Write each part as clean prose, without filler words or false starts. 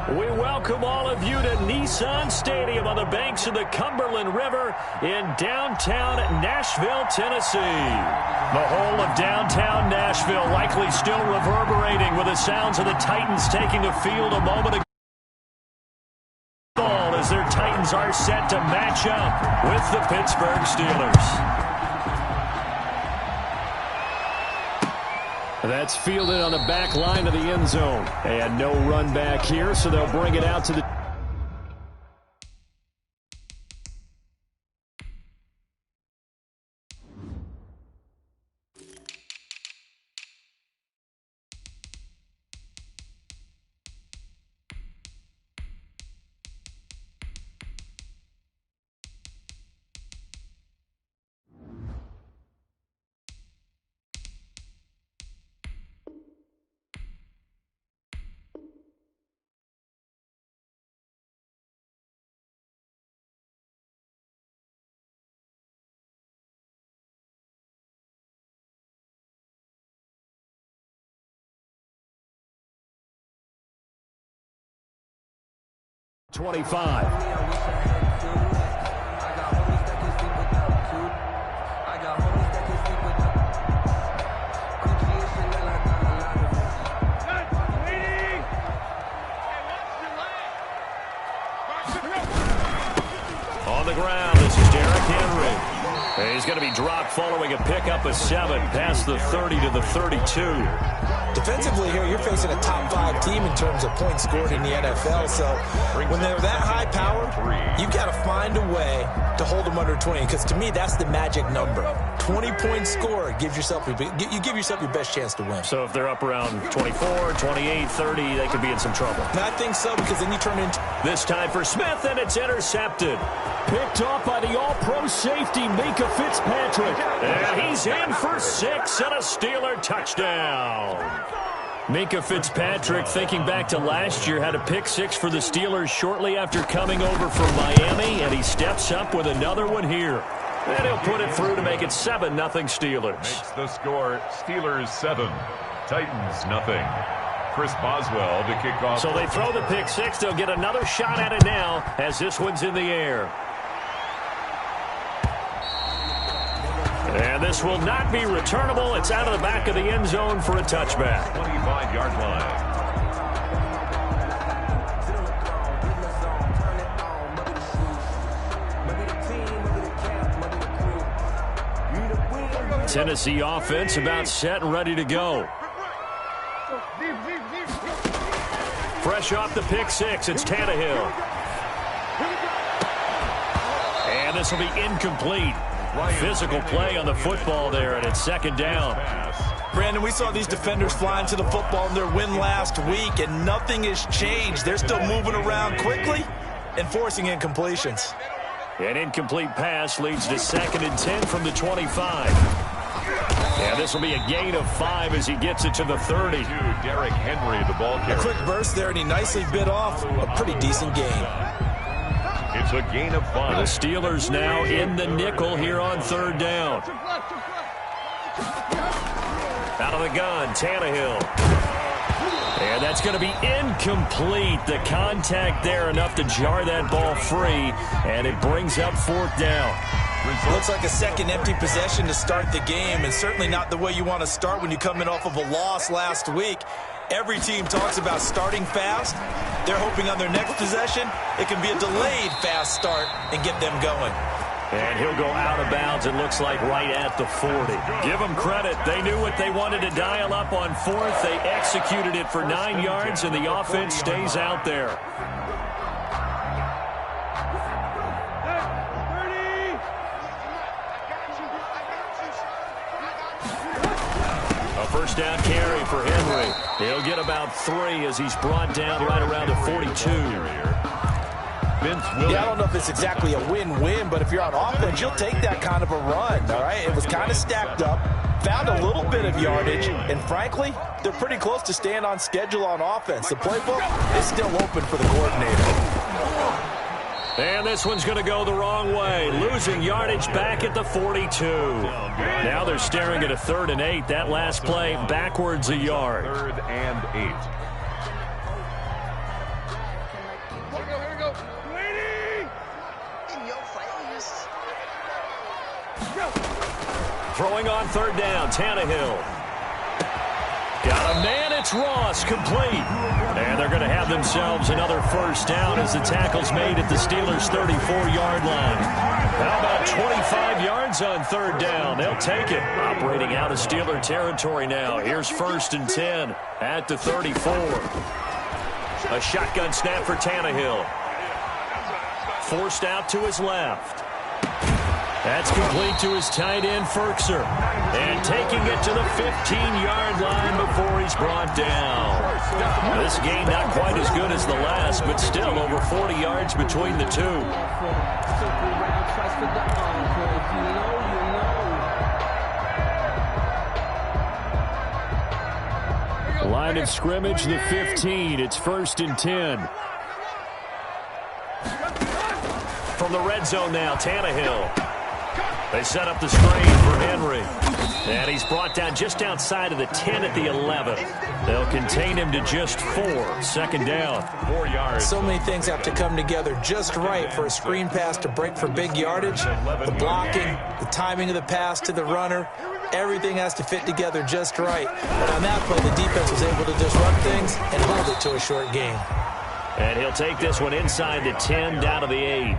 We welcome all of you to Nissan Stadium on the banks of the Cumberland River in downtown Nashville, Tennessee. The whole of downtown Nashville likely still reverberating with the sounds of the Titans taking the field a moment ago. As their Titans are set to match up with the Pittsburgh Steelers. That's fielded on the back line of the end zone. And no run back here, so they'll bring it out to the... .25. On the ground, this is Derrick Henry. He's going to be dropped following a pickup of 7 past the 30 to the 32. Defensively here, you're facing a top 5 team in terms of points scored in the NFL. So when they're that high powered, you've got to find a way to hold them under 20. Because to me, that's the magic number. 20 points scored gives yourself you give yourself your best chance to win. So if they're up around 24, 28, 30, they could be in some trouble. And I think so, because then you turn into... This time for Smith, and it's intercepted. Picked off by the all-pro safety, Mika Fitzpatrick. And he's in for 6 and a Steeler touchdown. Mika Fitzpatrick, thinking back to last year, had a pick 6 for the Steelers shortly after coming over from Miami, and he steps up with another one here. And he'll put it through to make it 7-0 Steelers. Makes the score Steelers 7, Titans nothing. Chris Boswell to kick off. So they throw the pick 6. They'll get another shot at it now as this one's in the air. And this will not be returnable. It's out of the back of the end zone for a touchback. 25-yard line. Tennessee offense about set and ready to go. Fresh off the pick 6, it's Tannehill. And this will be incomplete. Physical play on the football there, and it's 2nd down. Brandon, we saw these defenders flying to the football in their win last week, and nothing has changed. They're still moving around quickly and forcing incompletions. An incomplete pass leads to 2nd and 10 from the 25. And this will be a gain of 5 as he gets it to the 30. Derrick Henry, the ball carrier. A quick burst there, and he nicely bit off a pretty decent gain. It's a gain of 5. The Steelers now in the nickel here on 3rd down. Out of the gun, Tannehill. And that's going to be incomplete. The contact there enough to jar that ball free, and it brings up 4th down. Looks like a second empty possession to start the game, and certainly not the way you want to start when you come in off of a loss last week. Every team talks about starting fast. They're hoping on their next possession, it can be a delayed fast start and get them going. And he'll go out of bounds, it looks like, right at the 40. Give them credit. They knew what they wanted to dial up on 4th. They executed it for 9 yards, and the offense stays out there. A first down carry for Henry. He'll get about 3 as he's brought down right around the 42. Yeah, I don't know if it's exactly a win-win, but if you're on offense, you'll take that kind of a run, all right? It was kind of stacked up, found a little bit of yardage, and frankly, they're pretty close to staying on schedule on offense. The playbook is still open for the coordinator. And this one's going to go the wrong way, losing yardage back at the 42. Now they're staring at a 3rd and 8. That last play backwards a yard. 3rd and 8. Throwing on third down, Tannehill. Got a man, it's Ross, complete. And they're going to have themselves another first down as the tackle's made at the Steelers' 34-yard line. How about 25 yards on third down? They'll take it. Operating out of Steeler territory now. Here's 1st and 10 at the 34. A shotgun snap for Tannehill. Forced out to his left. That's complete to his tight end, Ferkser. And taking it to the 15-yard line before he's brought down. This game not quite as good as the last, but still over 40 yards between the two. Line of scrimmage, the 15. It's 1st and 10. From the red zone now, Tannehill. They set up the screen for Henry. And he's brought down just outside of the 10 at the 11. They'll contain him to just 4. 2nd down. 4 yards. So many things have to come together just right for a screen pass to break for big yardage. The blocking, the timing of the pass to the runner, everything has to fit together just right. But on that play, the defense was able to disrupt things and hold it to a short gain. And he'll take this one inside the 10, down to the 8.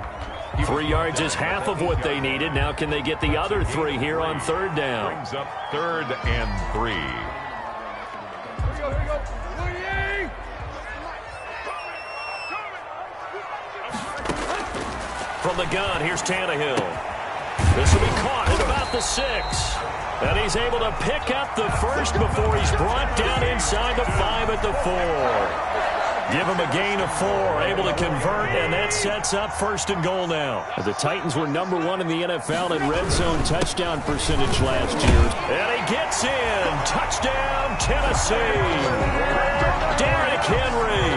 3 yards is half of what they needed. Now can they get the other 3 here on third down? Brings up 3rd and 3. From the gun, here's Tannehill. This will be caught at about the 6. And he's able to pick up the first before he's brought down inside the 5 at the 4. Give him a gain of 4, able to convert, and that sets up 1st and goal now. The Titans were number 1 in the NFL in red zone touchdown percentage last year. And he gets in. Touchdown, Tennessee. Derrick Henry,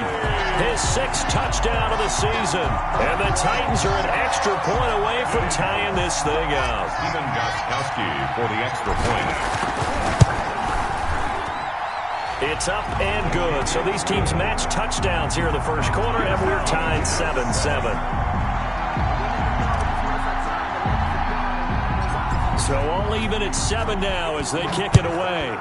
his 6th touchdown of the season. And the Titans are an extra point away from tying this thing up. Stephen Gostkowski for the extra point. It's up and good. So these teams match touchdowns here in the first quarter, and we're tied 7-7. So all even at 7 now as they kick it away.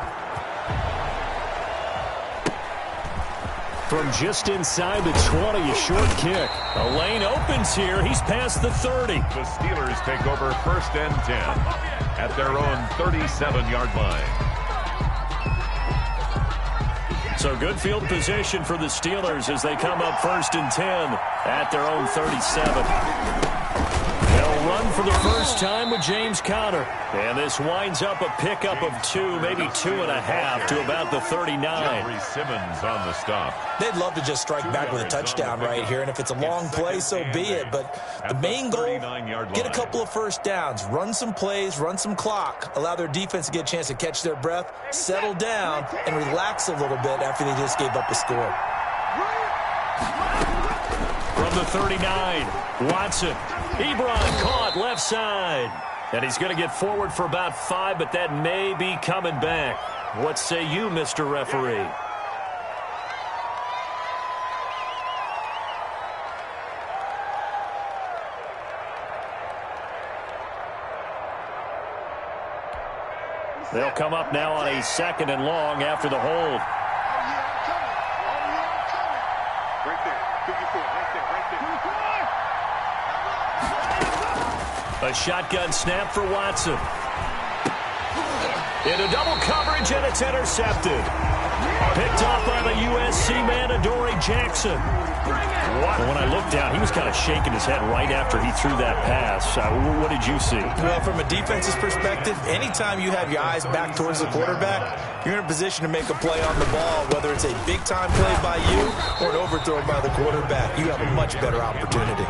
From just inside the 20, a short kick. A lane opens here. He's past the 30. The Steelers take over 1st and 10 at their own 37-yard line. So good field position for the Steelers as they come up 1st and 10 at their own 37. They'll run for the first time with James Conner. And this winds up a pickup of 2, maybe 2.5 to about the 39. Jeffrey Simmons on the stop. They'd love to just strike back with a touchdown right here, and if it's a long play, so be it. But the main goal, get a couple of first downs, run some plays, run some clock, allow their defense to get a chance to catch their breath, settle down, and relax a little bit after they just gave up a score. From the 39, Watson. Ebron caught left side. And he's going to get forward for about 5, but that may be coming back. What say you, Mr. Referee? They'll come up now on a 2nd and long after the hold. A shotgun snap for Watson. Into double coverage, and it's intercepted. Picked off by the USC man, Adoree Jackson. When I looked down, he was kind of shaking his head right after he threw that pass. What did you see? Well, from a defense's perspective, anytime you have your eyes back towards the quarterback, you're in a position to make a play on the ball, whether it's a big-time play by you or an overthrow by the quarterback. You have a much better opportunity.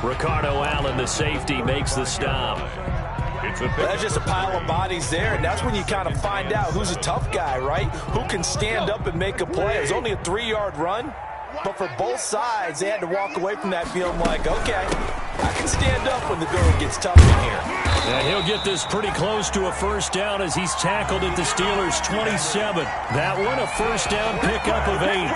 Ricardo Allen, the safety, makes the stop. That's just a pile of bodies there, and that's when you kind of find out who's a tough guy, right? Who can stand up and make a play. It was only a 3-yard run, but for both sides, they had to walk away from that feeling like, okay, I can stand up when the going gets tough in here. And he'll get this pretty close to a first down as he's tackled at the Steelers' 27. That one, a first down pickup of 8.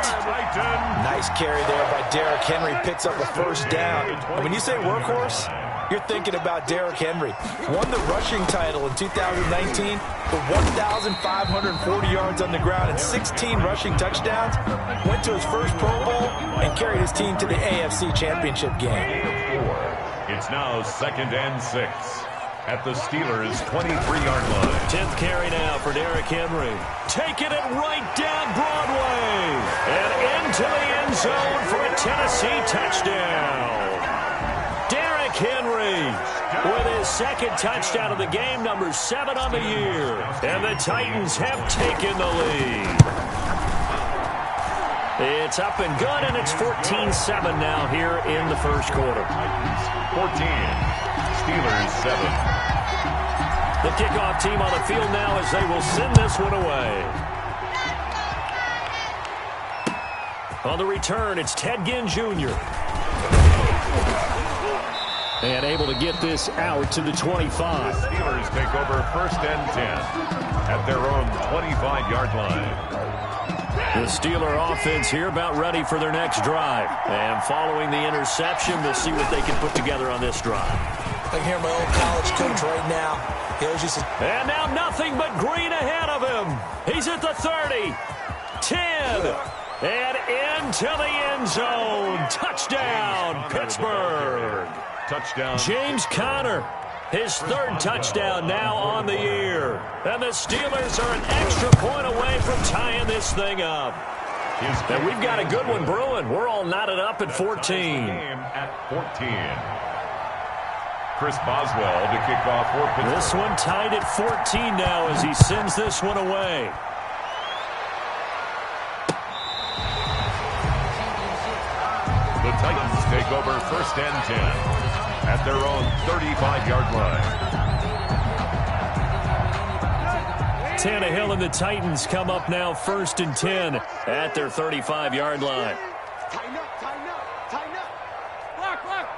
Nice carry there by Derrick Henry, picks up a first down. And when you say workhorse, you're thinking about Derrick Henry. Won the rushing title in 2019 with 1,540 yards on the ground and 16 rushing touchdowns. Went to his first Pro Bowl and carried his team to the AFC Championship game. It's now 2nd and 6 at the Steelers' 23-yard line. 10th carry now for Derrick Henry. Taking it right down Broadway. And into the end zone for a Tennessee touchdown. Derrick Henry with his 2nd touchdown of the game, number 7 on the year. And the Titans have taken the lead. It's up and good, and it's 14-7 now here in the first quarter. 14, Steelers 7. The kickoff team on the field now as they will send this one away. On the return, it's Ted Ginn Jr. And able to get this out to the 25. The Steelers take over 1st and 10 at their own 25-yard line. The Steeler offense here about ready for their next drive. And following the interception, we'll see what they can put together on this drive. I can hear my old college coach right now. And now nothing but green ahead of him. He's at the 30, 10, and into the end zone. Touchdown, Pittsburgh. Touchdown. James Conner, his 3rd touchdown now on the year. And the Steelers are an extra point away from tying this thing up. And we've got a good one brewing. We're all knotted up at 14. At 14. Chris Boswell to kick off for Pittsburgh. This one tied at 14 now as he sends this one away. The Titans take over 1st and 10 at their own 35-yard line. Tannehill and the Titans come up now 1st and 10 at their 35-yard line. Tighten up, tighten up, tighten up. Block, block.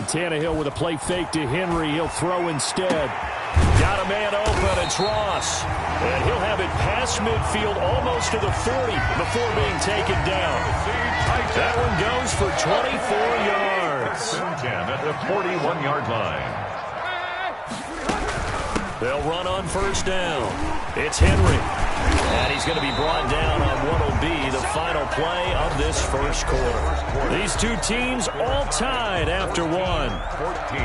Tannehill with a play fake to Henry. He'll throw instead. Got a man open. It's Ross. And he'll have it past midfield almost to the 40 before being taken down. That one goes for 24 yards. 10 at the 41-yard line. They'll run on 1st down. It's Henry. And he's going to be brought down on what will be the final play of this first quarter. These two teams all tied after one. 14.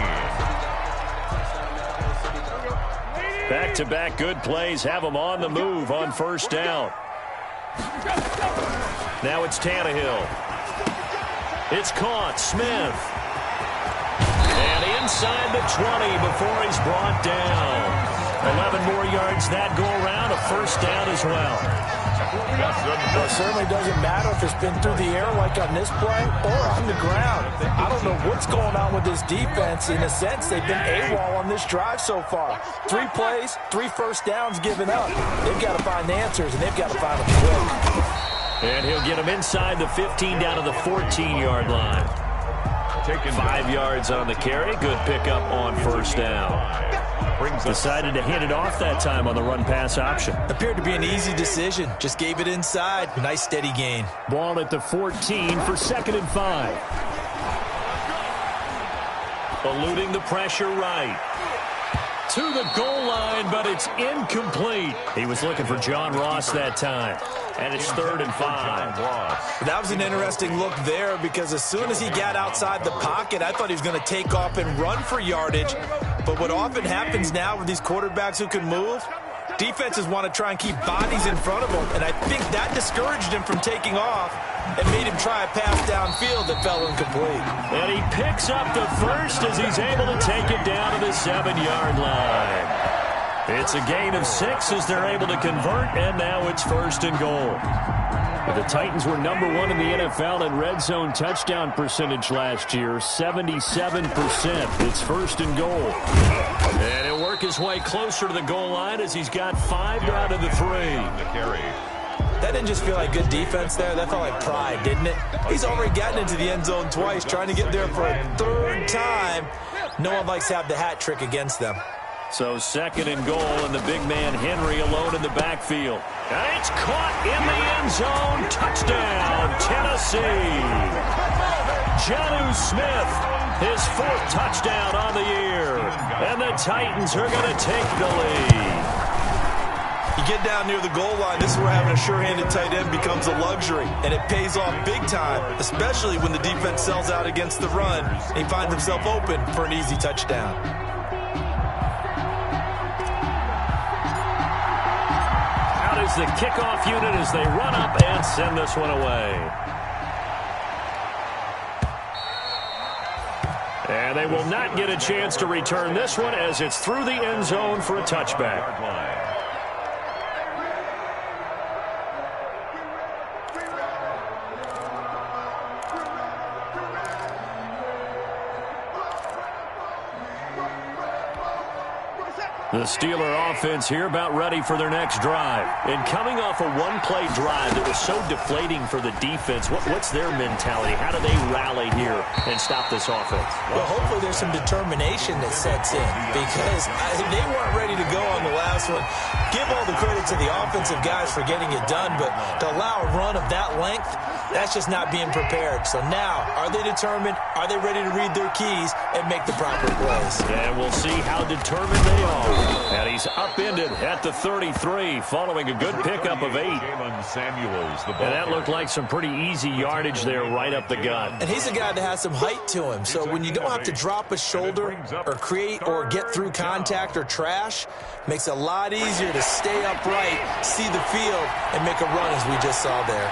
Back-to-back good plays have them on the move on 1st down. Now it's Tannehill. It's caught. Smith. And inside the 20 before he's brought down. 11 more yards that go around, a 1st down as well. Well, it certainly doesn't matter if it's been through the air like on this play or on the ground. I don't know what's going on with this defense. In a sense, they've been AWOL on this drive so far. 3 plays, 3 first downs given up. They've got to find the answers, and they've got to find them quick. And he'll get them inside the 15 down to the 14-yard line. Taking 5 yards on the carry. Good pickup on 1st down. Decided to hand it off that time on the run-pass option. Appeared to be an easy decision. Just gave it inside. Nice steady gain. Ball at the 14 for 2nd and 5. Eluding the pressure right. To the goal line, but it's incomplete. He was looking for John Ross that time. And it's 3rd and 5. That was an interesting look there because as soon as he got outside the pocket, I thought he was going to take off and run for yardage. But what often happens now with these quarterbacks who can move, defenses want to try and keep bodies in front of them. And I think that discouraged him from taking off and made him try a pass downfield that fell incomplete. And he picks up the 1st as he's able to take it down to the 7-yard line. It's a gain of 6 as they're able to convert, and now it's 1st and goal. The Titans were number 1 in the NFL in red zone touchdown percentage last year, 77%. It's 1st and goal. And he'll work his way closer to the goal line as he's got 5 down to the 3. That didn't just feel like good defense there. That felt like pride, didn't it? He's already gotten into the end zone twice, trying to get there for a 3rd time. No one likes to have the hat trick against them. So 2nd and goal, and the big man Henry alone in the backfield. And it's caught in the end zone. Touchdown, Tennessee. Jonnu Smith, his 4th touchdown on the year. And the Titans are going to take the lead. You get down near the goal line, this is where having a sure-handed tight end becomes a luxury, and it pays off big time, especially when the defense sells out against the run, and he finds himself open for an easy touchdown. Out is the kickoff unit as they run up and send this one away. And they will not get a chance to return this one as it's through the end zone for a touchback. The Steeler offense here about ready for their next drive. And coming off a one-play drive that was so deflating for the defense, what's their mentality? How do they rally here and stop this offense? Well, hopefully there's some determination that sets in because they weren't ready to go on the last one. Give all the credit to the offensive guys for getting it done, but to allow a run of that length, that's just not being prepared. So now, are they determined? Are they ready to read their keys and make the proper plays? And we'll see how determined they are. And he's upended at the 33 following a good pickup of 8. And that looked like some pretty easy yardage there right up the gut. And he's a guy that has some height to him. So when you don't have to drop a shoulder or create or get through contact or trash, makes it a lot easier to stay upright, see the field, and make a run as we just saw there.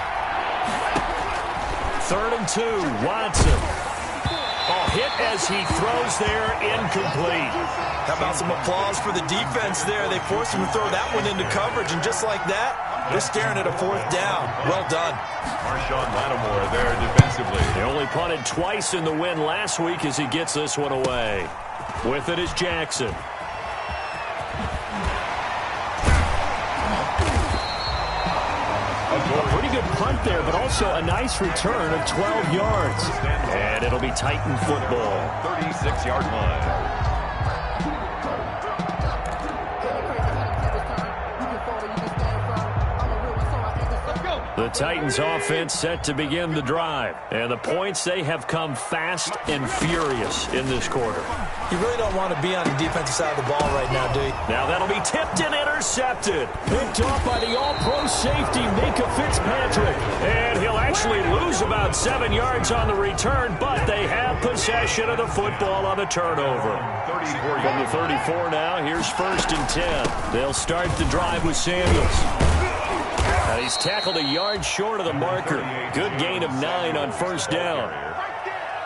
3rd and 2, Watson. Oh, hit as he throws there, incomplete. How about some applause for the defense there? They forced him to throw that one into coverage, and just like that, they're staring at a 4th down. Well done. Marshawn Lattimore there defensively. They only punted twice in the win last week as he gets this one away. With it is Jackson. A pretty good punt there, but also a nice return of 12 yards. And it'll be Titan football. 36-yard line. The Titans offense set to begin the drive. And the points, they have come fast and furious in this quarter. You really don't want to be on the defensive side of the ball right now, do you? Now that'll be tipped and intercepted. Picked off by the all-pro safety, Mika Fitzpatrick. And he'll actually lose about 7 yards on the return, but they have possession of the football on the turnover. From the 34 now, here's 1st and 10. They'll start the drive with Samuels. And he's tackled a yard short of the marker. Good gain of 9 on 1st down.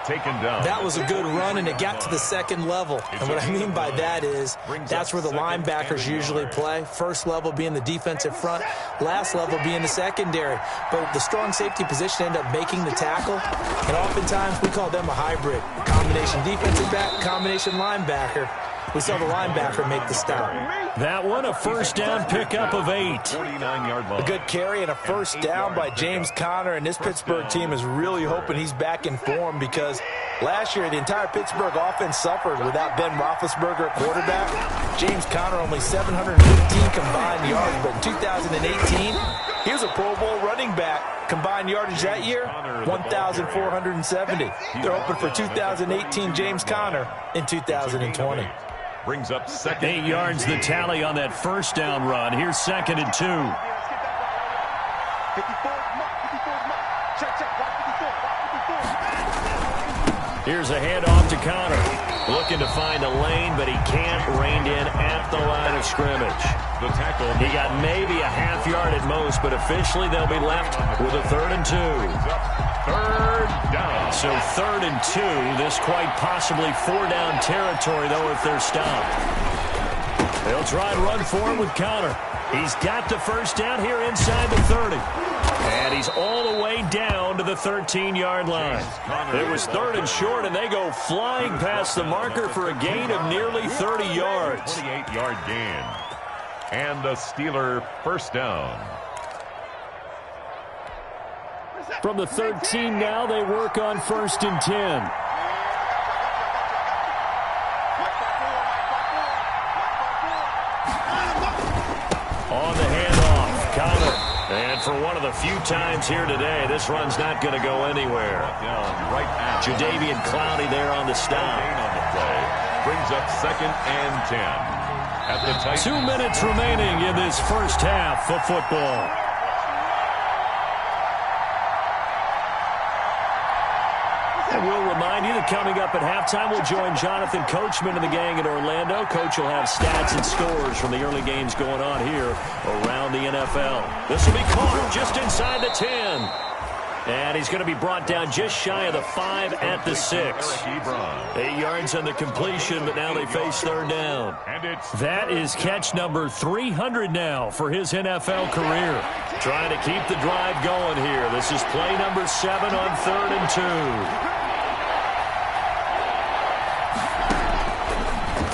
Taken down. That was a good run, and it got to the 2nd level. And what I mean by that is that's where the linebackers usually play. 1st level being the defensive front, last level being the secondary. But the strong safety position ended up making the tackle, and oftentimes we call them a hybrid. Combination defensive back, combination linebacker. We saw the linebacker make the stop. That one, a 1st down pickup of 8. 49-yard line. A good carry and a 1st down by James Conner, and this Pittsburgh team is really hoping he's back in form because last year the entire Pittsburgh offense suffered without Ben Roethlisberger at quarterback. James Conner only 715 combined yards, but in 2018, he was a Pro Bowl running back. Combined yardage that year, 1,470. They're hoping for 2018 James Conner in 2020. Brings up 2nd. 8 yards the tally on that 1st down run. Here's 2nd and 2. Here's a handoff to Conner. Looking to find a lane, but he can't. Reined in at the line of scrimmage. The tackle. He got maybe a half yard at most, but officially they'll be left with a 3rd and 2. 3rd down. So 3rd and 2. This quite possibly 4-down territory, though, if they're stopped. They'll try and run forward with Conner. He's got the 1st down here inside the 30. And he's all the way down to the 13-yard line. It was 3rd and short, and they go flying past the marker for a gain of nearly 30 yards. 28-yard gain. And the Steeler 1st down. From the 13 now, they work on 1st and 10. On the handoff, Connor. And for one of the few times here today, this run's not going to go anywhere. Right at Jadeveon Clowney there on the stop. On the play. Brings up 2nd and 10. At the Titans. 2 minutes remaining in this first half of football. And we'll remind you that coming up at halftime, we'll join Jonathan Coachman and the gang in Orlando. Coach will have stats and scores from the early games going on here around the NFL. This will be caught just inside the 10. And he's going to be brought down just shy of the 5 at the 6. 8 yards on the completion, but now they face third down. That is catch number 300 now for his NFL career. Trying to keep the drive going here. This is play number 7 on 3rd and 2.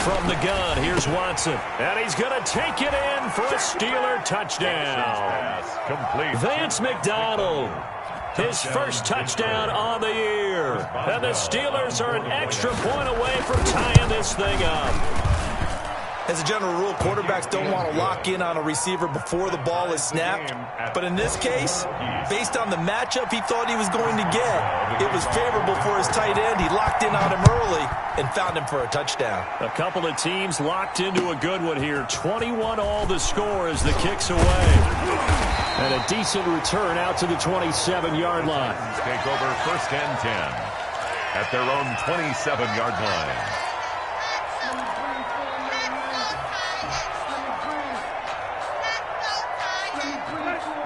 From the gun, here's Watson. And he's going to take it in for a Steeler touchdown. Vance McDonald. His first touchdown on the year. And the Steelers are an extra point away from tying this thing up. As a general rule, quarterbacks don't want to lock in on a receiver before the ball is snapped. But in this case, based on the matchup he thought he was going to get, it was favorable for his tight end. He locked in on him early and found him for a touchdown. A couple of teams locked into a good one here. 21 all the score as the kick's away. And a decent return out to the 27-yard line. Take over 1st and 10 at their own 27-yard line.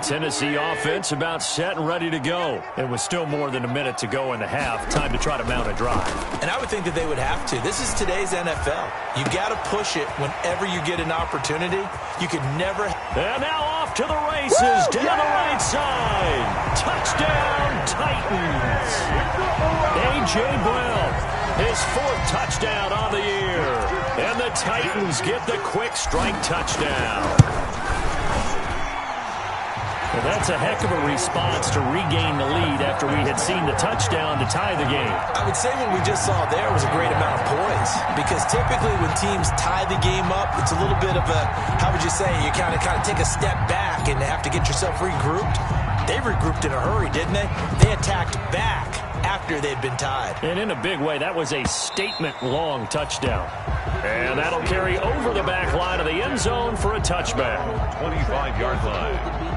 Tennessee offense about set and ready to go. It was still more than a minute to go in the half. Time to try to mount a drive. And I would think that they would have to. This is today's NFL. You got to push it whenever you get an opportunity. You could never. And now off to the races down the right side. Touchdown, Titans. A.J. Brown, his 4th touchdown on the year. And the Titans get the quick strike touchdown. Well, that's a heck of a response to regain the lead after we had seen the touchdown to tie the game. I would say what we just saw there was a great amount of poise, because typically when teams tie the game up, it's a little bit of a, how would you say, you kind of take a step back and have to get yourself regrouped. They regrouped in a hurry, didn't they? They attacked back after they'd been tied. And in a big way, that was a statement-long touchdown. And that'll carry over the back line of the end zone for a touchback. 25-yard line.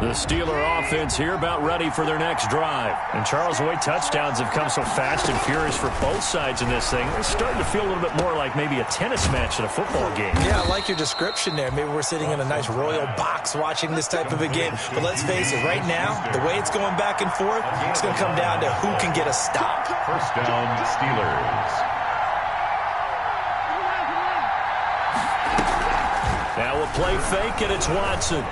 The Steeler offense here about ready for their next drive. And Charles, the way touchdowns have come so fast and furious for both sides in this thing, it's starting to feel a little bit more like maybe a tennis match at a football game. Yeah, I like your description there. Maybe we're sitting in a nice royal box watching this type of a game. But let's face it, right now, the way it's going back and forth, it's going to come down to who can get a stop. 1st down, Steelers. Now a play fake, and it's Watson.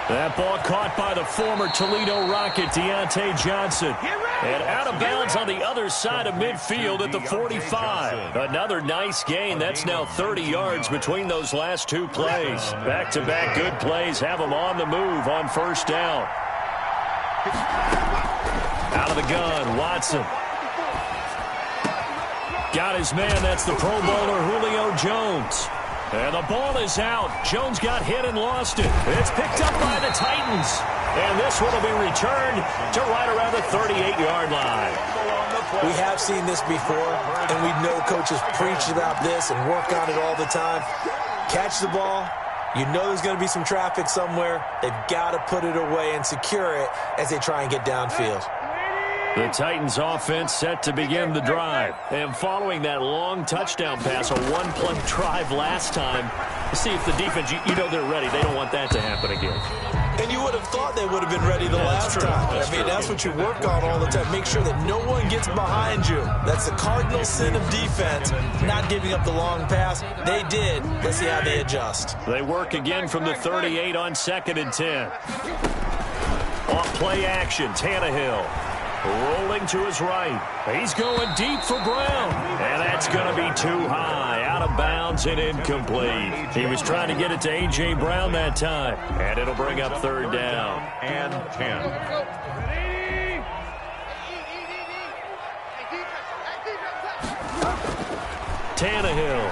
That ball caught by the former Toledo Rocket, Deontay Johnson. And out of bounds on the other side of midfield at the 45. Another nice gain. That's now 30 yards between those last 2 plays. Back-to-back good plays have them on the move on 1st down. Out of the gun, Watson. Got his man. That's the Pro Bowler Julio Jones. And the ball is out. Jones got hit and lost it. It's picked up by the Titans. And this one will be returned to right around the 38-yard line. We have seen this before, and we know coaches preach about this and work on it all the time. Catch the ball. You know there's going to be some traffic somewhere. They've got to put it away and secure it as they try and get downfield. The Titans offense set to begin the drive. And following that long touchdown pass, a one-play drive last time, to see if the defense, you know they're ready. They don't want that to happen again. And you would have thought they would have been ready the last time. That's what you work on all the time. Make sure that no one gets behind you. That's the cardinal sin of defense, not giving up the long pass. They did. Let's see how they adjust. They work again from the 38 on 2nd and 10. Off play action, Tannehill. Rolling to his right. He's going deep for Brown. And that's going to be too high. Out of bounds and incomplete. He was trying to get it to A.J. Brown that time. And it'll bring up 3rd down. And 10. Tannehill.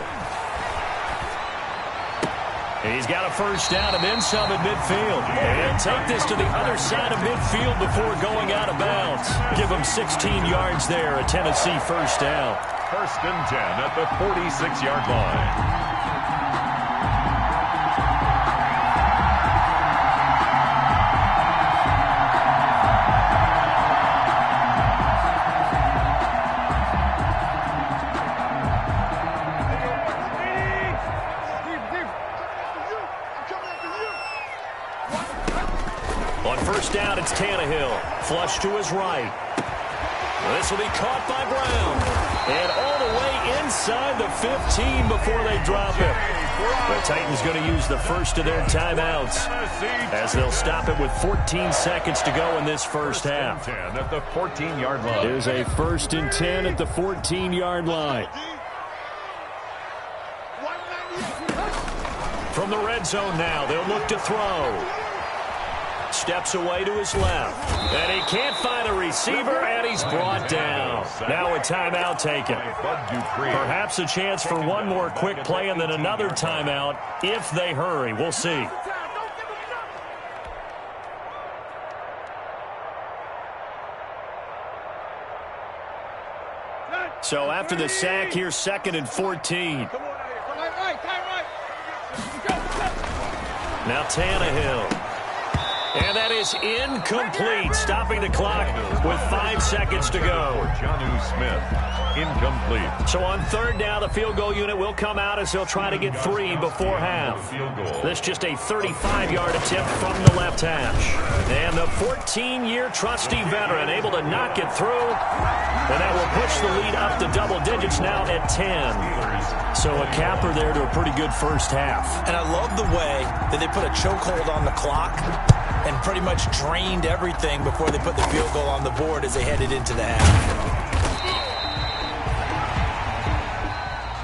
He's got a first down and then some at midfield. And take this to the other side of midfield before going out of bounds. Give him 16 yards there, a Tennessee first down. First and 10 at the 46-yard line. First down, it's Tannehill. Flush to his right. This will be caught by Brown. And all the way inside the 15 before they drop it. The Titans going to use the first of their timeouts as they'll stop it with 14 seconds to go in this first half. 10 at the 14-yard line. There's a first and 10 at the 14-yard line. From the red zone now, they'll look to throw. Steps away to his left. And he can't find a receiver, and he's brought down. Now a timeout taken. Perhaps a chance for one more quick play and then another timeout if they hurry. We'll see. So after the sack, here's 2nd and 14. Now Tannehill. And that is incomplete, stopping the clock with 5 seconds to go. Jonnu Smith, incomplete. So on third down, the field goal unit will come out as they'll try to get 3 before half. This just a 35-yard attempt from the left hash. And the 14-year trusty veteran able to knock it through. And that will push the lead up to double digits now at 10. So a capper there to a pretty good first half. And I love the way that they put a chokehold on the clock and pretty much drained everything before they put the field goal on the board as they headed into the half.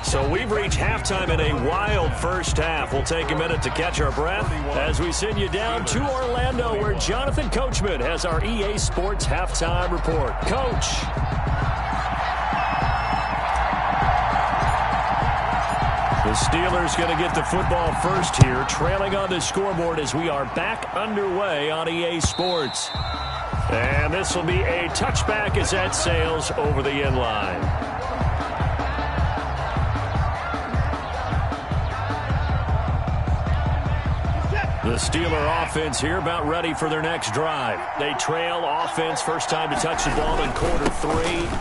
So we've reached halftime in a wild first half. We'll take a minute to catch our breath as we send you down to Orlando, where Jonathan Coachman has our EA Sports halftime report. Coach. The Steelers going to get the football first here, trailing on the scoreboard as we are back underway on EA Sports. And this will be a touchback as that sails over the end line. The Steeler offense here about ready for their next drive. They trail offense, first time to touch the ball in quarter 3,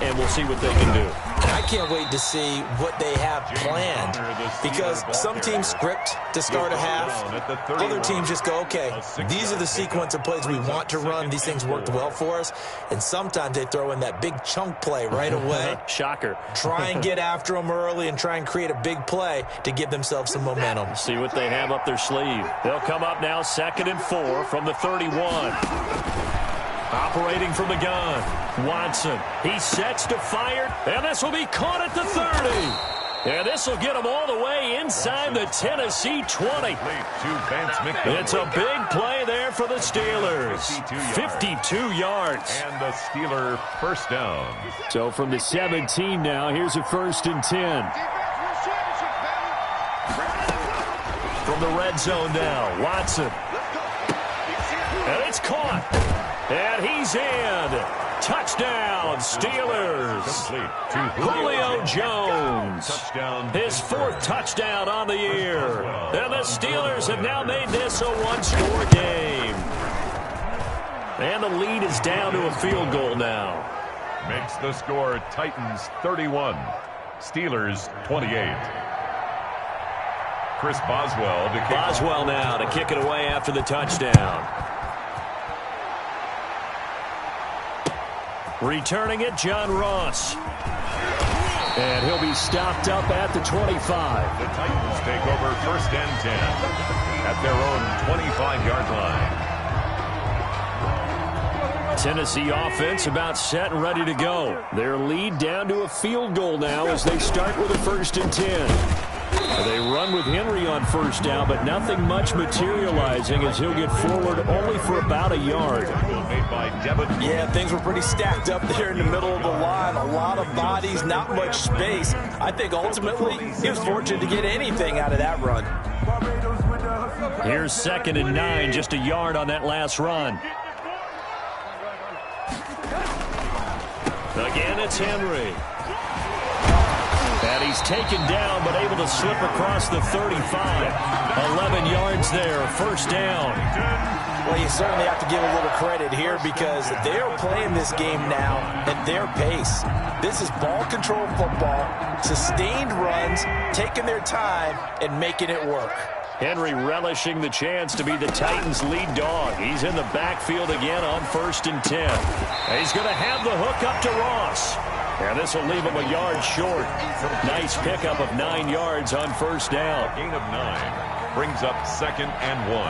and we'll see what they can do. I can't wait to see what they have planned, because some teams script to start a half. Other teams just go, okay, these are the sequence of plays we want to run. These things worked well for us. And sometimes they throw in that big chunk play right away. Shocker. Try and get after them early and try and create a big play to give themselves some momentum. See what they have up their sleeve. They'll come up now 2nd and 4 from the 31. Operating from the gun, Watson. He sets to fire, and this will be caught at the 30. And this will get him all the way inside the Tennessee 20. It's a big play there for the Steelers. 52 yards. And the Steeler first down. So from the 17 now, here's a 1st and 10. From the red zone now, Watson. And it's caught. And he's in. Touchdown, Steelers. Julio Jones. His 4th touchdown on the year. And the Steelers have now made this a one-score game. And the lead is down to a field goal now. Makes the score Titans 31, Steelers 28. Chris Boswell to kick. Boswell now to kick it away after the touchdown. Returning it, John Ross. And he'll be stopped up at the 25. The Titans take over 1st and 10 at their own 25-yard line. Tennessee offense about set and ready to go. Their lead down to a field goal now as they start with a 1st and 10. They run with Henry on first down, but nothing much materializing as he'll get forward only for about a yard. Yeah, things were pretty stacked up there in the middle of the line. A lot of bodies, not much space. I think ultimately he was fortunate to get anything out of that run. Here's 2nd and 9, just a yard on that last run. Again, it's Henry. And he's taken down, but able to slip across the 35. 11 yards there, 1st down. Well, you certainly have to give a little credit here because they're playing this game now at their pace. This is ball control football, sustained runs, taking their time, and making it work. Henry relishing the chance to be the Titans' lead dog. He's in the backfield again on 1st and 10. And he's going to have the hook up to Ross. And this will leave him a yard short. Nice pickup of 9 yards on 1st down. Gain of 9 brings up 2nd and 1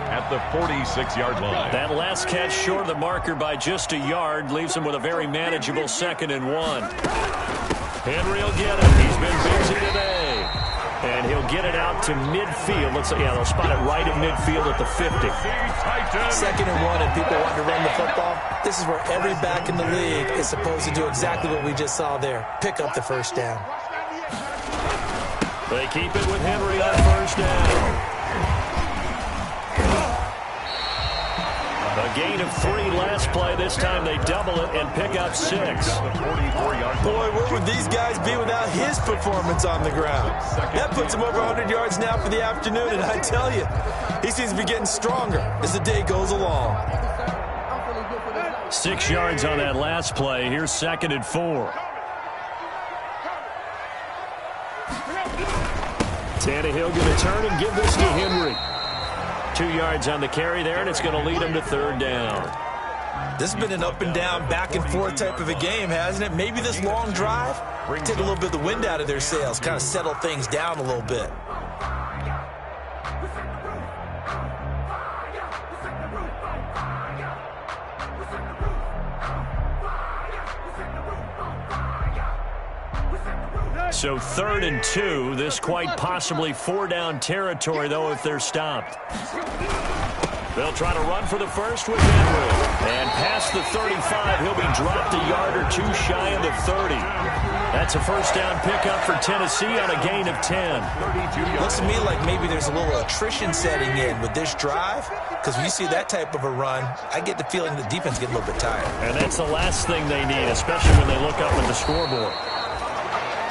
at the 46-yard line. That last catch short of the marker by just a yard leaves him with a very manageable 2nd and 1. Henry will get it. He's been busy today. And he'll get it out to midfield. They'll spot it right at midfield at the 50. 2nd and 1 and people want to run the football. This is where every back in the league is supposed to do exactly what we just saw there. Pick up the 1st down. They keep it with Henry on 1st down. A gain of 3 last play. This time they double it and pick up 6. Boy, where would these guys be without his performance on the ground? That puts him over 100 yards now for the afternoon, and I tell you, he seems to be getting stronger as the day goes along. 6 yards on that last play. Here's 2nd and 4. Tannehill going to turn and give this to Henry. 2 yards on the carry there, and it's going to lead him to 3rd down. This has been an up and down, back and forth type of a game, hasn't it? Maybe this long drive, take a little bit of the wind out of their sails, kind of settle things down a little bit. So 3rd and 2. This quite possibly 4-down territory, though, if they're stopped. They'll try to run for the first with Henry. And past the 35, he'll be dropped a yard or 2 shy of the 30. That's a 1st down pickup for Tennessee on a gain of 10. Looks to me like maybe there's a little attrition setting in with this drive, because when you see that type of a run, I get the feeling the defense get a little bit tired. And that's the last thing they need, especially when they look up at the scoreboard.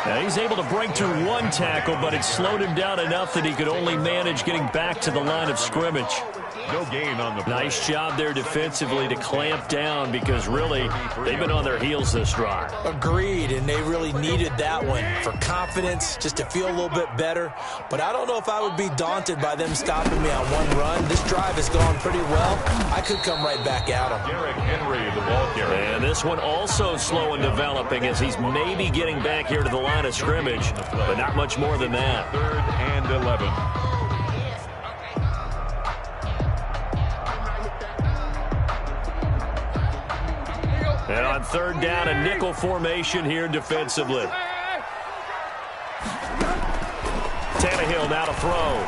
Now he's able to break through 1 tackle, but it slowed him down enough that he could only manage getting back to the line of scrimmage. No gain on the play. Nice job there defensively to clamp down because really they've been on their heels this drive. Agreed, and they really needed that one for confidence, just to feel a little bit better. But I don't know if I would be daunted by them stopping me on 1 run. This drive has gone pretty well. I could come right back at him. Derrick Henry, the ball carrier. And this one also slow in developing as he's maybe getting back here to the line of scrimmage, but not much more than that. 3rd and 11. And on 3rd down, a nickel formation here defensively. Tannehill now to throw.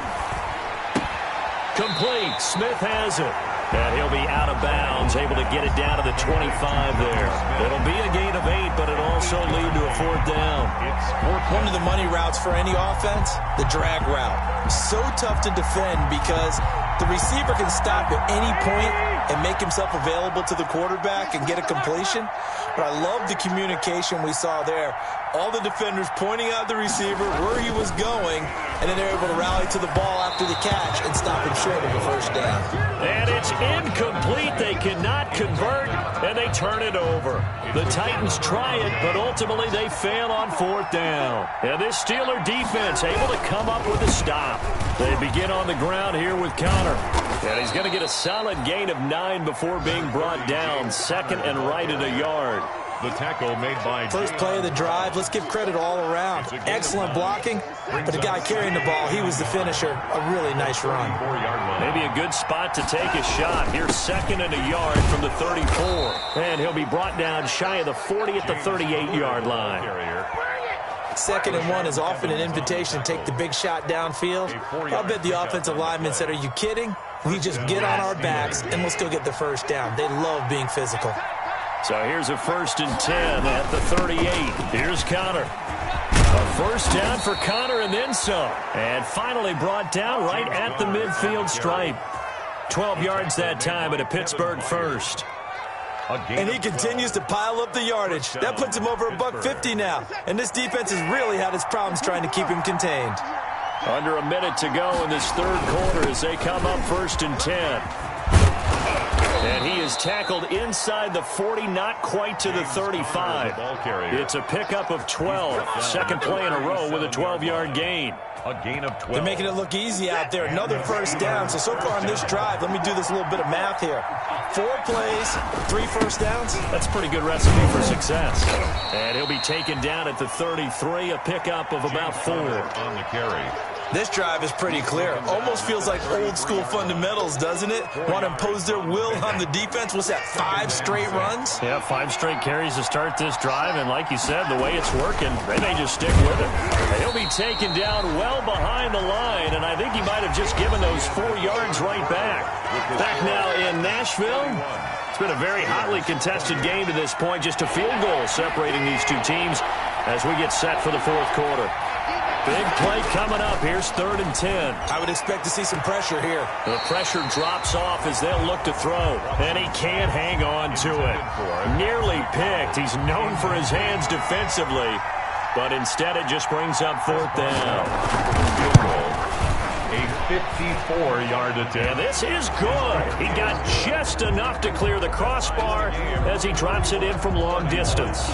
Complete. Smith has it. And he'll be out of bounds, able to get it down to the 25 there. It'll be a gain of 8, but it also lead to a 4th down. One of the money routes for any offense, the drag route. So tough to defend because the receiver can stop at any point and make himself available to the quarterback and get a completion. But I love the communication we saw there. All the defenders pointing out the receiver, where he was going, and then they're able to rally to the ball after the catch and stop him short of the 1st down. And it's incomplete. They cannot convert, and they turn it over. The Titans try it, but ultimately they fail on 4th down. And this Steeler defense able to come up with a stop. They begin on the ground here with Connor. And he's going to get a solid gain of 9 before being brought down. 2nd and right at a yard. The tackle made by... First play of the drive, let's give credit all around. Excellent blocking, but the guy carrying the ball, he was the finisher. A really nice run. Maybe a good spot to take a shot. Here's 2nd and a yard from the 34. And he'll be brought down shy of the 40 at the 38-yard line. 2nd and 1 is often an invitation to take the big shot downfield. I'll bet the offensive linemen said, are you kidding? We just get on our backs and let's go get the 1st down. They love being physical. So here's a 1st and 10 at the 38. Here's Connor. A First down for Connor and then some. And finally brought down right at the midfield stripe. 12 yards that time at a Pittsburgh first. And he continues to pile up the yardage. That puts him over $150 now. And this defense has really had its problems trying to keep him contained. Under a minute to go in this third quarter as they come up 1st and 10. And he is tackled inside the 40, not quite to the 35. It's a pickup of 12. Second play in a row with a 12-yard gain. A gain of 12. They're making it look easy out there. Another first down. So far on this drive, let me do this little bit of math here. 4 plays, 3 first downs. That's a pretty good recipe for success. And he'll be taken down at the 33, a pickup of about 4. On the carry. This drive is pretty clear. Almost feels like old school fundamentals, doesn't it? Want to impose their will on the defense. What's that, 5 straight runs? Yeah, 5 straight carries to start this drive. And like you said, the way it's working, they may just stick with it. And he'll be taken down well behind the line. And I think he might have just given those 4 yards right back. Back now in Nashville. It's been a very hotly contested game to this point. Just a field goal separating these two teams as we get set for the fourth quarter. Big play coming up. Here's 3rd and 10. I would expect to see some pressure here. The pressure drops off as they'll look to throw. And he can't hang on to it. Nearly picked. He's known for his hands defensively. But instead it just brings up 4th down. A 54-yard attempt. And this is good. He got just enough to clear the crossbar as he drops it in from long distance.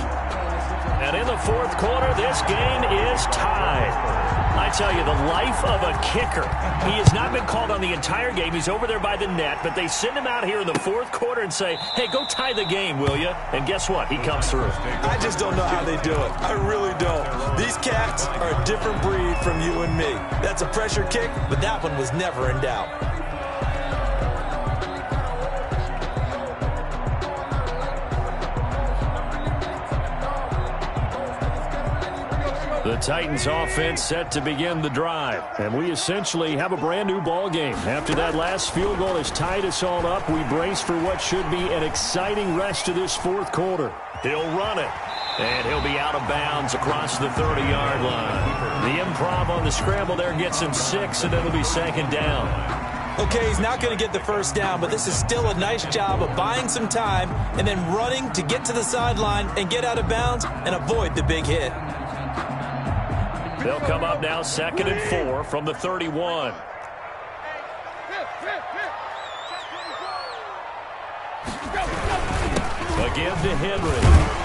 And in the fourth quarter, this game is tied. I tell you, the life of a kicker. He has not been called on the entire game. He's over there by the net, but they send him out here in the fourth quarter and say, hey, go tie the game, will you? And guess what? He comes through. I just don't know how they do it. I really don't. These cats are a different breed from you and me. That's a pressure kick, but that one was never in doubt. The Titans offense set to begin the drive. And we essentially have a brand new ball game. After that last field goal has tied us all up, we brace for what should be an exciting rest of this fourth quarter. He'll run it. And he'll be out of bounds across the 30-yard line. The improv on the scramble there gets him 6, and it'll be 2nd down. Okay, he's not going to get the first down, but this is still a nice job of buying some time and then running to get to the sideline and get out of bounds and avoid the big hit. They'll come up now 2nd and 4 from the 31. Again to Henry.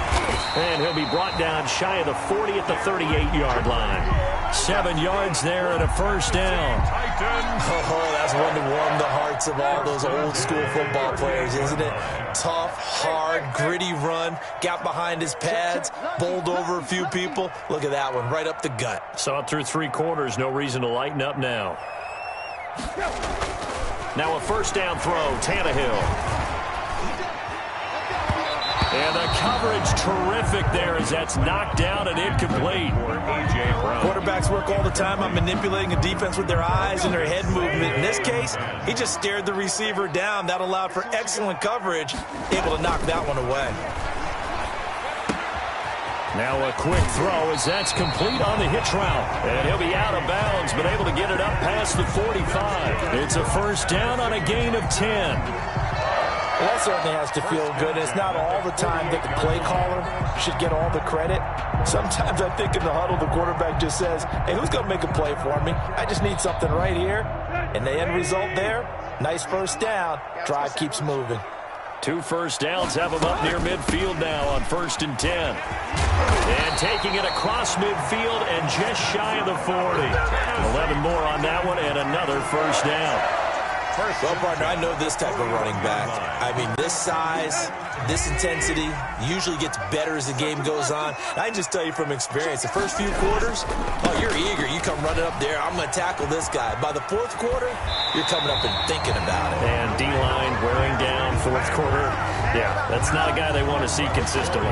And he'll be brought down shy of the 40 at the 38-yard line. 7 yards there and a first down. Oh, that's one to warm the hearts of all those old school football players, isn't it? Tough, hard, gritty run. Got behind his pads, bowled over a few people. Look at that one, right up the gut. Saw it through 3 quarters. No reason to lighten up now. Now a first down throw, Tannehill. And the coverage terrific there as that's knocked down and incomplete. Quarterbacks work all the time on manipulating a defense with their eyes and their head movement. In this case, he just stared the receiver down. That allowed for excellent coverage, able to knock that one away. Now a quick throw as that's complete on the hitch route. And he'll be out of bounds, but able to get it up past the 45. It's a first down on a gain of 10. Well, that certainly has to feel good. It's not all the time that the play caller should get all the credit. Sometimes I think in the huddle, the quarterback just says, hey, who's going to make a play for me? I just need something right here. And the end result there, nice first down. Drive keeps moving. 2 first downs have him up near midfield now on 1st and 10. And taking it across midfield and just shy of the 40. 11 more on that one and another first down. Well, partner, I know this type of running back. I mean, this size, this intensity usually gets better as the game goes on. I can just tell you from experience, the first few quarters, oh, you're eager. You come running up there, I'm going to tackle this guy. By the fourth quarter, you're coming up and thinking about it. And D-line wearing down fourth quarter. Yeah, that's not a guy they want to see consistently.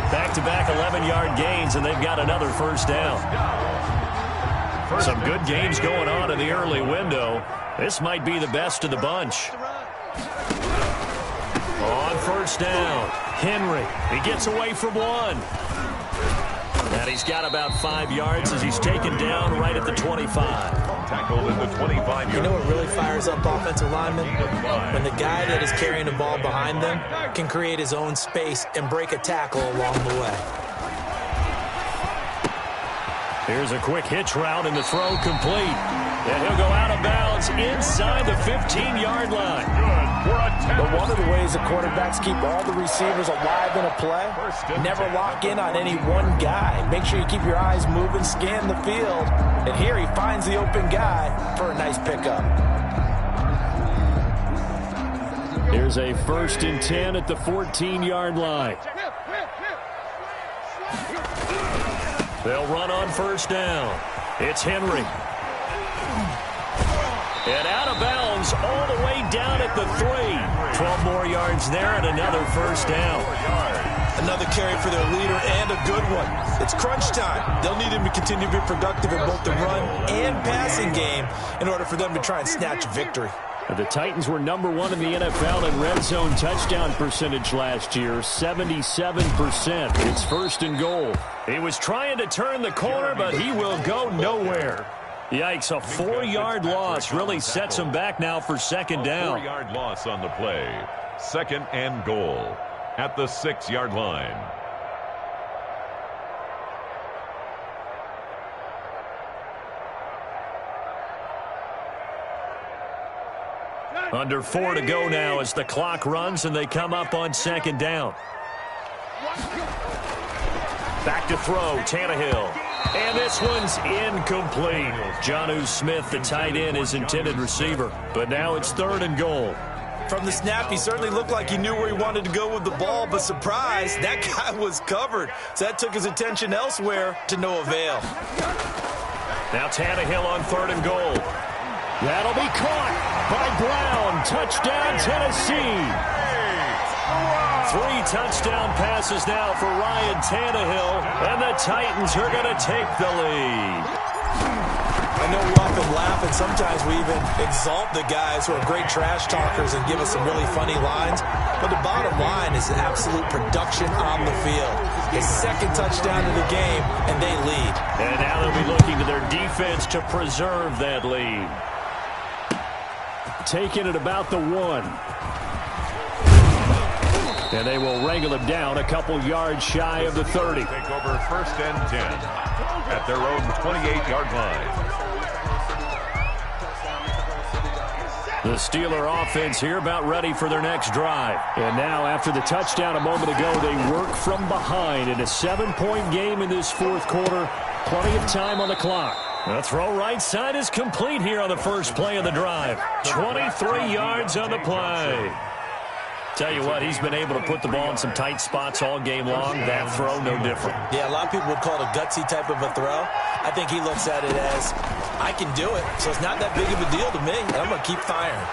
Back-to-back 11-yard gains, and they've got another first down. Some good games going on in the early window. This might be the best of the bunch. On first down, Henry. He gets away from one. And he's got about 5 yards as he's taken down right at the 25. Tackled in the 25-yard. You know what really fires up offensive linemen? When the guy that is carrying the ball behind them can create his own space and break a tackle along the way. Here's a quick hitch route and the throw complete. And he'll go out of bounds inside the 15-yard line. But one of the ways the quarterbacks keep all the receivers alive in a play, never lock in on any one guy. Make sure you keep your eyes moving, scan the field. And here he finds the open guy for a nice pickup. Here's a 1st and 10 at the 14-yard line. They'll run on 1st down. It's Henry. And out of bounds all the way down at the 3. 12 more yards there and another 1st down. Another carry for their leader and a good one. It's crunch time. They'll need him to continue to be productive in both the run and passing game in order for them to try and snatch victory. The Titans were #1 in the NFL in red zone touchdown percentage last year, 77%. It's 1st and goal. He was trying to turn the corner, but he will go nowhere. Yikes, a 4-yard loss really sets him back now for 2nd down. 4-yard loss on the play. 2nd and goal at the 6-yard line. Under 4 to go now as the clock runs and they come up on 2nd down. Back to throw, Tannehill. And this one's incomplete. Jonnu Smith, the tight end, his intended receiver. But now it's 3rd and goal. From the snap, he certainly looked like he knew where he wanted to go with the ball, but surprise, that guy was covered. So that took his attention elsewhere to no avail. Now Tannehill on 3rd and goal. That'll be caught by Brown. Touchdown, Tennessee. 3 touchdown passes now for Ryan Tannehill, and the Titans are going to take the lead. I know we often laugh, and sometimes we even exalt the guys who are great trash talkers and give us some really funny lines. But the bottom line is absolute production on the field. His 2nd touchdown of the game, and they lead. And now they'll be looking to their defense to preserve that lead. Taking it about the 1. And they will wrangle him down a couple yards shy of the 30. Take over 1st and 10 at their own 28-yard line. The Steeler offense here about ready for their next drive. And now after the touchdown a moment ago, they work from behind in a 7-point game in this 4th quarter. Plenty of time on the clock. The throw right side is complete here on the first play of the drive. 23 yards on the play. Tell you what, he's been able to put the ball in some tight spots all game long. That throw, no different. Yeah, a lot of people would call it a gutsy type of a throw. I think he looks at it as, I can do it, so it's not that big of a deal to me. I'm going to keep firing.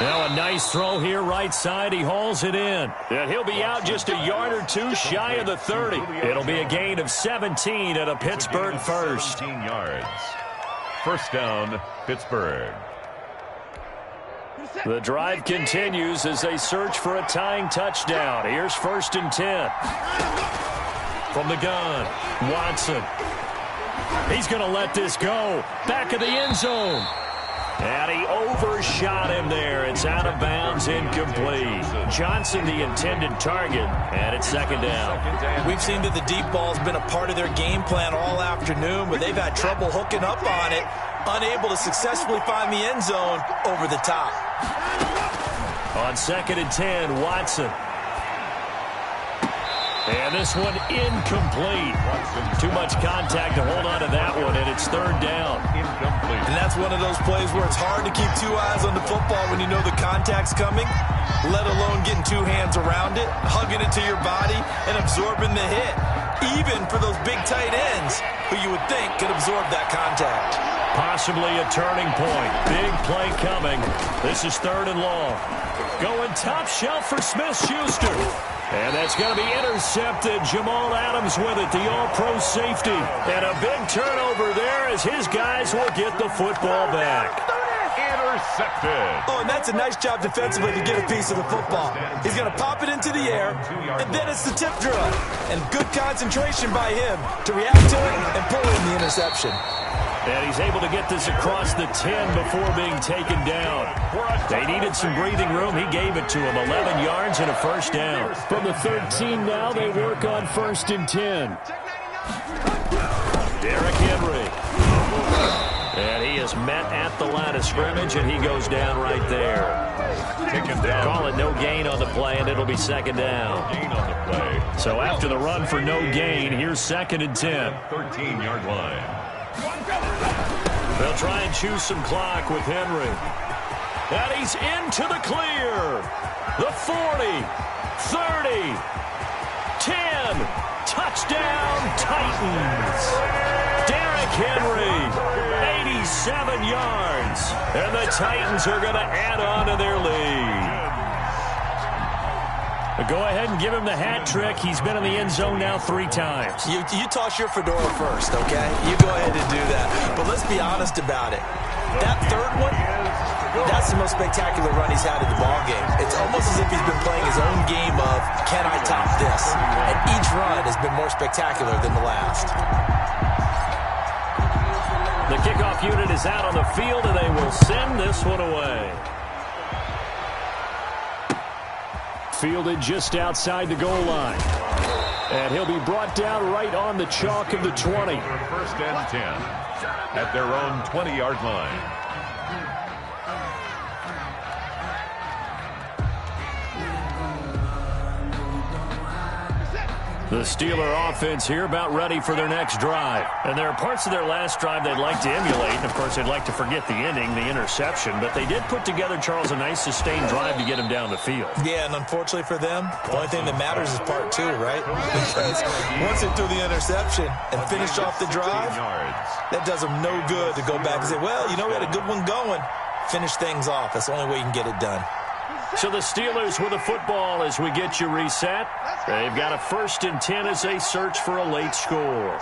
Now a nice throw here right side. He hauls it in. And he'll be out just a yard or 2 shy of the 30. It'll be a gain of 17 at a Pittsburgh 1st. 17 yards. 1st down, Pittsburgh. The drive continues as they search for a tying touchdown. Here's 1st and 10. From the gun, Watson. He's going to let this go. Back of the end zone. And he overshot him there. It's out of bounds, incomplete. Johnson, the intended target, and it's 2nd down. We've seen that the deep ball's been a part of their game plan all afternoon, but they've had trouble hooking up on it, unable to successfully find the end zone over the top. On 2nd and 10, Watson. And this one incomplete. Too much contact to hold on to that one, and it's 3rd down. Incomplete. And that's one of those plays where it's hard to keep 2 eyes on the football when you know the contact's coming, let alone getting 2 hands around it, hugging it to your body, and absorbing the hit. Even for those big tight ends who you would think could absorb that contact. Possibly a turning point. Big play coming. This is 3rd and long. Going top shelf for Smith-Schuster. And that's going to be intercepted. Jamal Adams with it, the all-pro safety. And a big turnover there as his guys will get the football back. Intercepted. Oh, and that's a nice job defensively to get a piece of the football. He's going to pop it into the air, and then it's the tip drill. And good concentration by him to react to it and pull in the interception. And he's able to get this across the 10 before being taken down. They needed some breathing room. He gave it to him. 11 yards and a first down. From the 13 now, they work on 1st and 10. Derrick Henry. And he is met at the line of scrimmage, and he goes down right there. Taken down. Call it no gain on the play, and it'll be 2nd down. Gain on the play. So after the run for no gain, here's 2nd and 10. 13-yard line. They'll try and choose some clock with Henry. And he's into the clear. The 40, 30, 10. Touchdown, Titans. Derrick Henry, 87 yards. And the Titans are going to add on to their lead. But go ahead and give him the hat trick. He's been in the end zone now 3 times. You toss your fedora first, okay? You go ahead and do that. But let's be honest about it. That third one, that's the most spectacular run he's had in the ballgame. It's almost as if he's been playing his own game of, can I top this? And each run has been more spectacular than the last. The kickoff unit is out on the field, and they will send this one away. Fielded just outside the goal line. And he'll be brought down right on the chalk of the 20. 1st and 10 at their own 20-yard line. The Steeler offense here about ready for their next drive. And there are parts of their last drive they'd like to emulate. And, of course, they'd like to forget the ending, the interception. But they did put together, Charles, a nice sustained drive to get him down the field. Yeah, and unfortunately for them, the only thing that matters is part 2, right? Because once they threw the interception and finished off the drive, that does them no good to go back and say, well, you know, we had a good one going. Finish things off. That's the only way you can get it done. So the Steelers with the football as we get you reset. They've got a 1st and 10 as they search for a late score.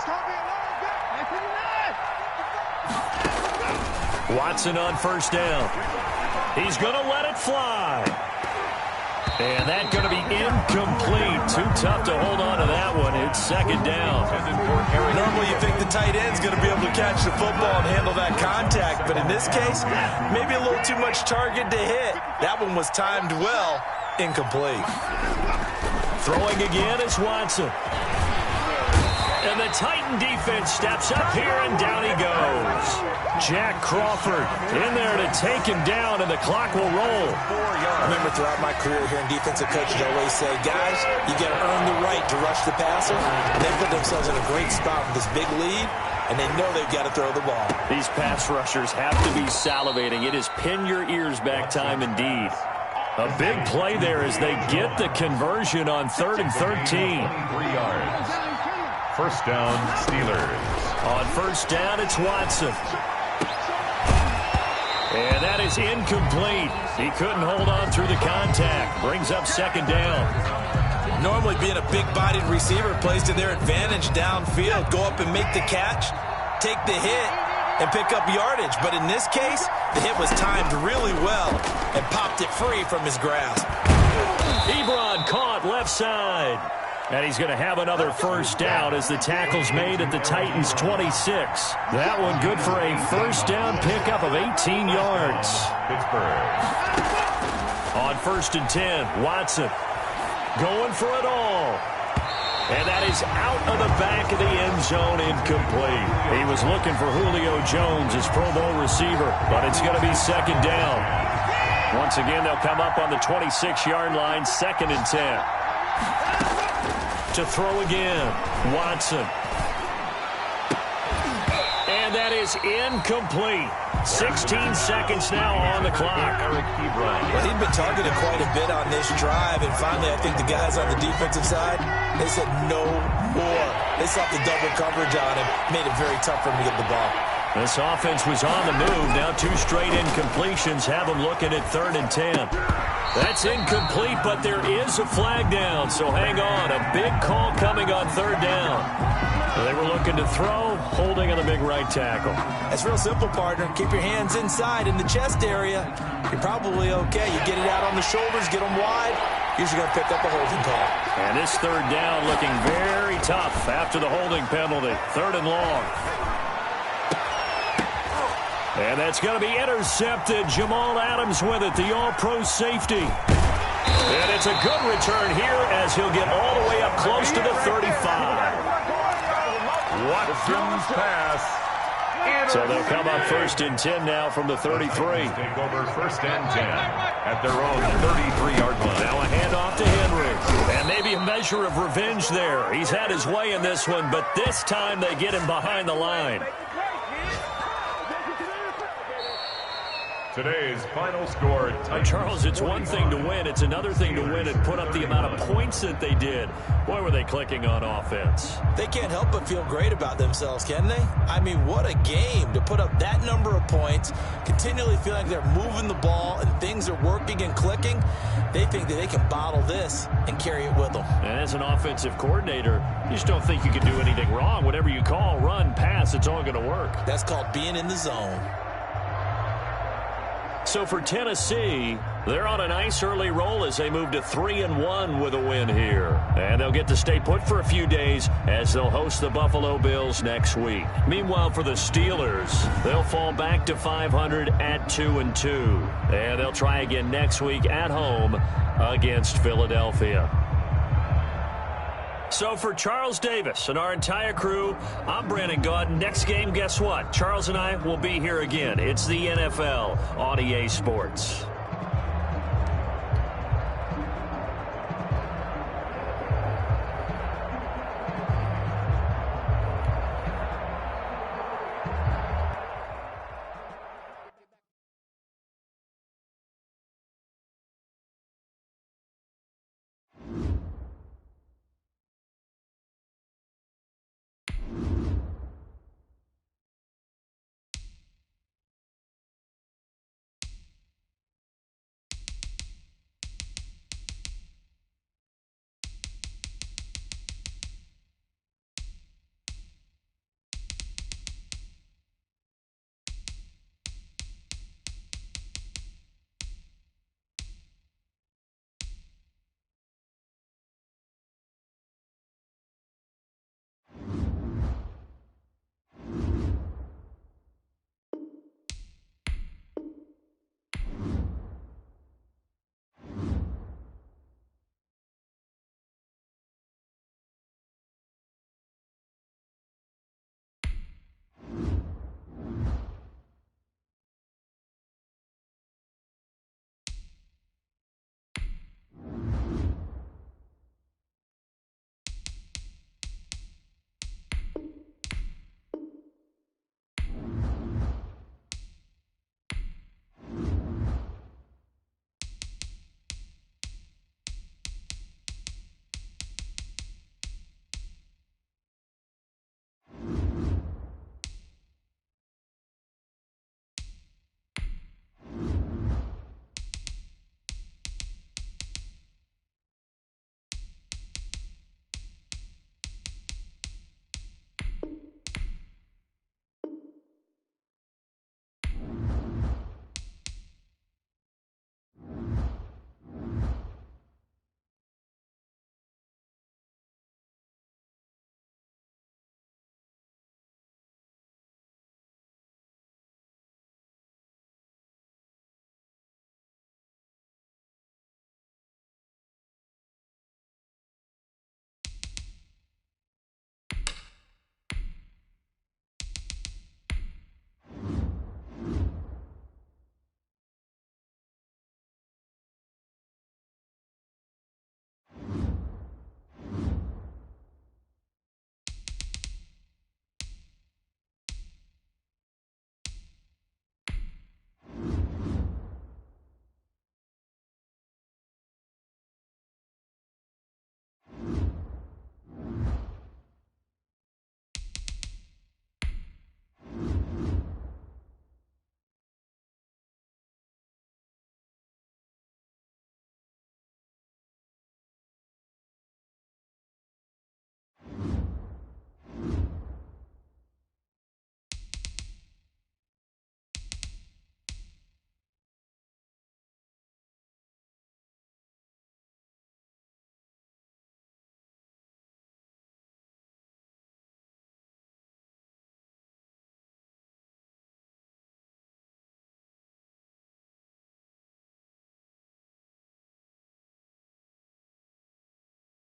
Watson on 1st down. He's going to let it fly. And that's going to be incomplete. Too tough to hold on to that one. It's 2nd down. Normally you think the tight end's going to be able to catch the football and handle that contact. But in this case, maybe a little too much target to hit. That one was timed well. Incomplete. Throwing again is Watson. And the Titan defense steps up here, and down he goes. Jack Crawford in there to take him down, and the clock will roll. I remember throughout my career here in defensive coaches always say, guys, you got to earn the right to rush the passer. And they put themselves in a great spot with this big lead, and they know they've got to throw the ball. These pass rushers have to be salivating. It is pin your ears back time indeed. A big play there as they get the conversion on 3rd and 13. 3 yards. 1st down, Steelers. On 1st down, it's Watson. And that is incomplete. He couldn't hold on through the contact. Brings up 2nd down. Normally being a big-bodied receiver plays to their advantage downfield. Go up and make the catch, take the hit, and pick up yardage. But in this case, the hit was timed really well and popped it free from his grasp. Ebron caught left side. And he's going to have another 1st down as the tackle's made at the Titans' 26. That one good for a 1st down pickup of 18 yards. Pittsburgh. On 1st and 10, Watson going for it all. And that is out of the back of the end zone, incomplete. He was looking for Julio Jones, his Pro Bowl receiver, but it's going to be 2nd down. Once again, they'll come up on the 26-yard line, 2nd and 10. To throw again, Watson. And that is incomplete. 16 seconds now on the clock. Well, he'd been targeted quite a bit on this drive, and finally I think the guys on the defensive side, they said no more. They slapped the double coverage on him, made it very tough for him to get the ball. This offense was on the move. Now 2 straight incompletions have them looking at 3rd and 10. That's incomplete, but there is a flag down, so hang on. A big call coming on 3rd down. They were looking to throw, holding on the big right tackle. It's real simple, partner. Keep your hands inside in the chest area. You're probably okay. You get it out on the shoulders, get them wide. Usually going to pick up a holding call. And this third down looking very tough after the holding penalty. 3rd and long. And that's going to be intercepted. Jamal Adams with it, the all-pro safety. And it's a good return here as he'll get all the way up close to the 35. Watson's pass. So they'll come up 1st and 10 now from the 33. Take over 1st and 10 at their own 33-yard line. Now a handoff to Henry. And maybe a measure of revenge there. He's had his way in this one, but this time they get him behind the line. Today's final score. Charles, it's one thing to win. It's another thing to win and put up the amount of points that they did. Boy, were they clicking on offense. They can't help but feel great about themselves, can they? I mean, what a game to put up that number of points, continually feel like they're moving the ball and things are working and clicking. They think that they can bottle this and carry it with them. And as an offensive coordinator, you just don't think you can do anything wrong. Whatever you call, run, pass, it's all going to work. That's called being in the zone. So for Tennessee, they're on a nice early roll as they move to 3-1 with a win here. And they'll get to stay put for a few days as they'll host the Buffalo Bills next week. Meanwhile, for the Steelers, they'll fall back to 500 at 2-2. And they'll try again next week at home against Philadelphia. So for Charles Davis and our entire crew, I'm Brandon Gaudin. Next game, guess what? Charles and I will be here again. It's the NFL on EA Sports.